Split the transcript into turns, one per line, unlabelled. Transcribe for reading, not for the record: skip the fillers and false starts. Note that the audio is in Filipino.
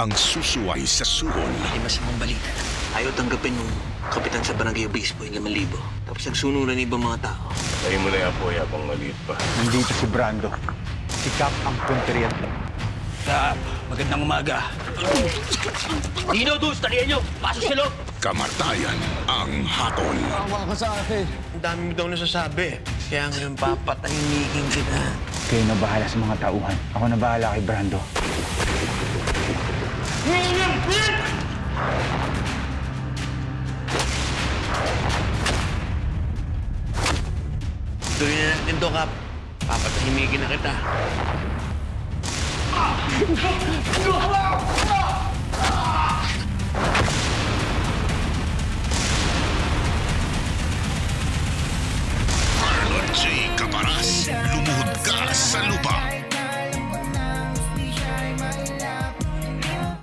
ang susuway sa suhol.
May masamang balita. Ayaw tanggapin ng kapitan sa barangay Obispo yung 5,000. Tapos nagsunuran ng ibang mga tao.
Tayo mo na yung apoy habang maliit pa.
Nandito si Brando. Si Cap ang punteriya.
Cap, magandang umaga. Dino, Dus, talihan nyo! Pasok sa loob!
Kamartayan ang hatol.
Awa ka sa akin.
Ang dami mo daw nasasabi. Kaya ngayon papatahimikin kita.
Kayo na bahala sa mga tauhan. Ako na bahala kay Brando.
Tuloy na natin to, Kap. Papatahimikin na kita.